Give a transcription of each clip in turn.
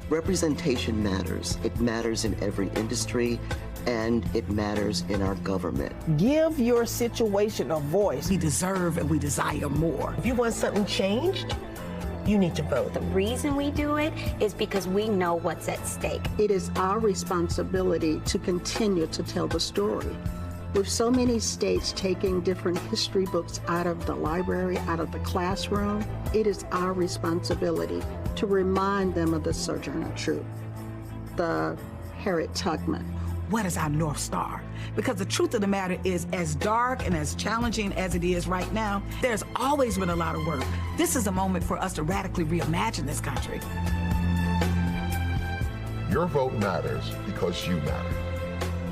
Representation matters. It matters in every industry, and it matters in our government. Give your situation a voice. We deserve and we desire more. If you want something changed, you need to vote. The reason we do it is because we know what's at stake. It is our responsibility to continue to tell the story. With so many states taking different history books out of the library, out of the classroom, it is our responsibility to remind them of the Sojourner Truth, the Harriet Tubman. What is our North Star? Because the truth of the matter is, as dark and as challenging as it is right now, there's always been a lot of work. This is a moment for us to radically reimagine this country. Your vote matters because you matter.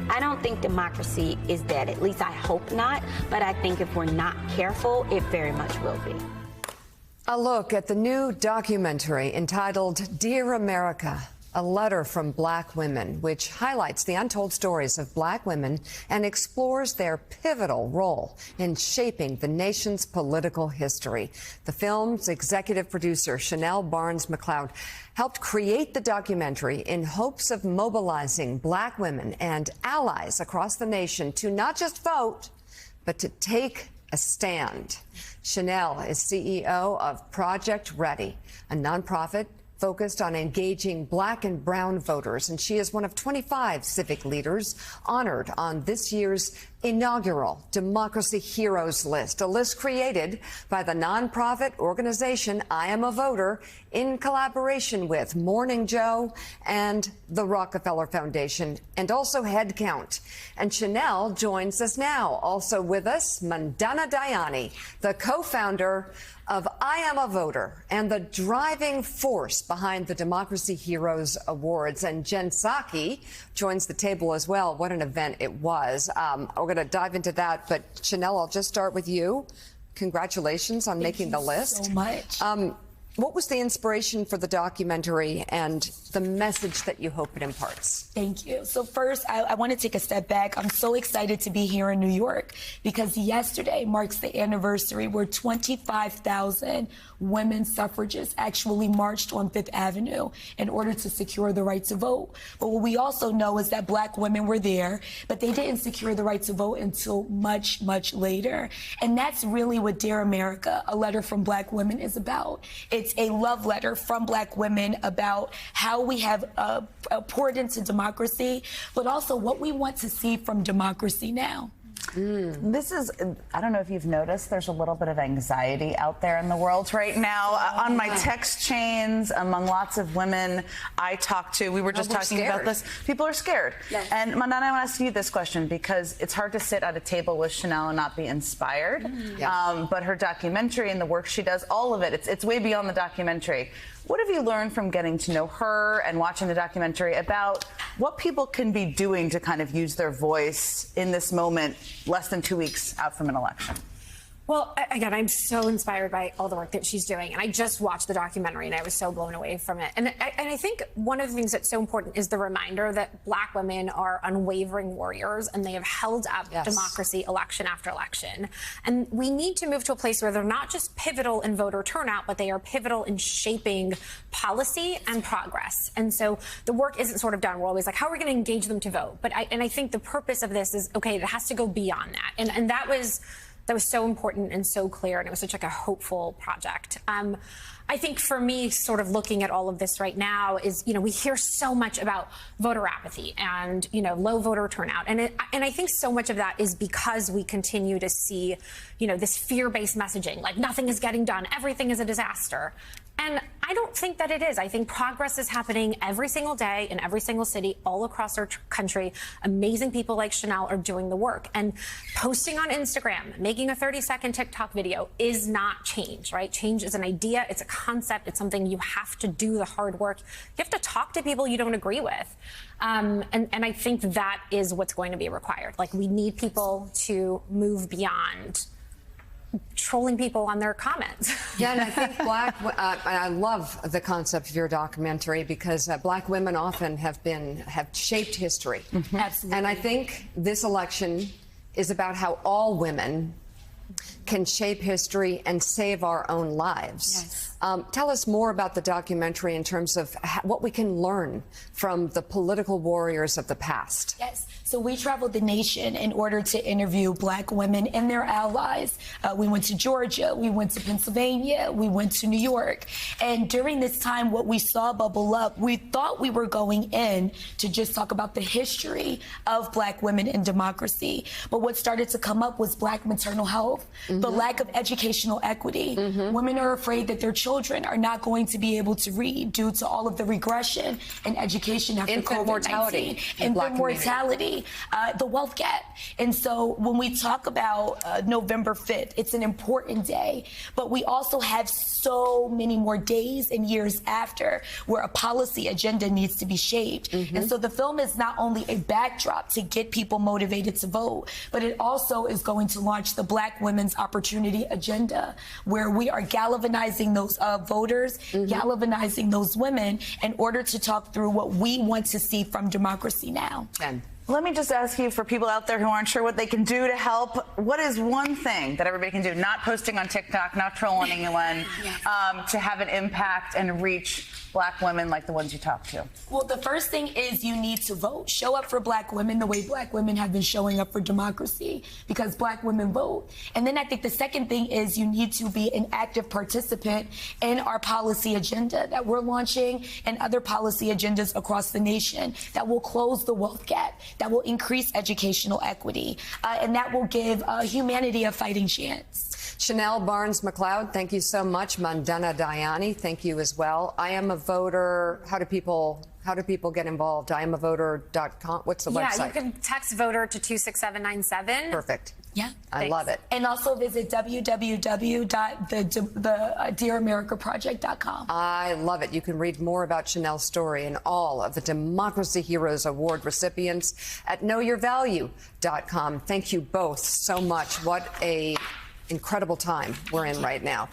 I don't think democracy is dead. At least I hope not. But I think if we're not careful, it very much will be. A look at the new documentary entitled Dear America, a letter from Black women, which highlights the untold stories of Black women and explores their pivotal role in shaping the nation's political history. The film's executive producer, Chanel Barnes-McLeod, helped create the documentary in hopes of mobilizing Black women and allies across the nation to not just vote, but to take a stand. Chanel is CEO of Project Ready, a nonprofit focused on engaging Black and brown voters, and she is one of 25 civic leaders honored on this year's inaugural Democracy Heroes list, a list created by the nonprofit organization I Am a Voter in collaboration with Morning Joe and the Rockefeller Foundation, and also Headcount. And Chanel joins us now. Also with us, Mandana Dayani, the co-founder of I Am a Voter and the driving force behind the Democracy Heroes Awards. And Jen Psaki joins the table as well. What an event it was. We're going to dive into that. But Chanel, I'll just start with you. Congratulations on making the list. Thank you so much. What was the inspiration for the documentary and the message that you hope it imparts? Thank you. So first, I want to take a step back. I'm so excited to be here in New York because yesterday marks the anniversary where 25,000 women suffragists actually marched on Fifth Avenue in order to secure the right to vote. But what we also know is that Black women were there, but they didn't secure the right to vote until much, much later. And that's really what Dear America, a letter from Black women, is about. It's a love letter from Black women about how we have poured into democracy, but also what we want to see from democracy now. This is, I don't know if you've noticed, there's a little bit of anxiety out there in the world right now. On my text chains, among lots of women I talk to, we were just talking about this. People are scared. Yes. And Mandana, I want to ask you this question because it's hard to sit at a table with Chanel and not be inspired. But her documentary and the work she does, all of it, it's way beyond the documentary. What have you learned from getting to know her and watching the documentary about what people can be doing to kind of use their voice in this moment, less than 2 weeks out from an election? Well, again, I'm so inspired by all the work that she's doing. And I just watched the documentary and I was so blown away from it. And I think one of the things that's so important is the reminder that Black women are unwavering warriors and they have held up democracy election after election. And we need to move to a place where they're not just pivotal in voter turnout, but they are pivotal in shaping policy and progress. And so the work isn't sort of done. We're always like, how are we going to engage them to vote? But I think the purpose of this is, okay, it has to go beyond that. And that was so important and so clear, and it was such like a hopeful project. I think for me, sort of looking at all of this right now is, we hear so much about voter apathy and, low voter turnout. And I think so much of that is because we continue to see, this fear-based messaging, like nothing is getting done, everything is a disaster. And I don't think that it is. I think progress is happening every single day in every single city all across our country. Amazing people like Chanel are doing the work. And posting on Instagram, making a 30-second TikTok video is not change, right? Change is an idea. It's a concept. It's something you have to do the hard work. You have to talk to people you don't agree with. And I think that is what's going to be required. Like, we need people to move beyond trolling people on their comments. Yeah, and I think I love the concept of your documentary because Black women often have shaped history. Absolutely. And I think this election is about how all women can shape history and save our own lives. Yes. Tell us more about the documentary in terms of what we can learn from the political warriors of the past. Yes. So we traveled the nation in order to interview Black women and their allies. We went to Georgia, we went to Pennsylvania, we went to New York. And during this time, what we saw bubble up, we thought we were going in to just talk about the history of Black women in democracy. But what started to come up was Black maternal health, the lack of educational equity. Women are afraid that their children are not going to be able to read due to all of the regression in education after Infant mortality. Infant mortality, the wealth gap. And so when we talk about November 5th, it's an important day, but we also have so many more days and years after where a policy agenda needs to be shaped. And so the film is not only a backdrop to get people motivated to vote, but it also is going to launch the Black Women's Opportunity Agenda, where we are galvanizing those voters, galvanizing those women in order to talk through what we want to see from democracy now. Let me just ask you, for people out there who aren't sure what they can do to help, what is one thing that everybody can do, not posting on TikTok, not trolling anyone, to have an impact and reach Black women like the ones you talk to? Well, the first thing is you need to vote. Show up for Black women the way Black women have been showing up for democracy, because Black women vote. And then I think the second thing is you need to be an active participant in our policy agenda that we're launching and other policy agendas across the nation that will close the wealth gap, that will increase educational equity, and that will give humanity a fighting chance. Chanel Barnes-McLeod, thank you so much. Mandana Dayani, thank you as well. I Am a Voter. How do people get involved? IamAvoter.com. What's the website? Yeah, you can text voter to 26797. Perfect. Yeah. I love it. And also visit www.theDearAmericaProject.com. I love it. You can read more about Chanel's story and all of the Democracy Heroes Award recipients at knowyourvalue.com. Thank you both so much. What a incredible time we're in right now.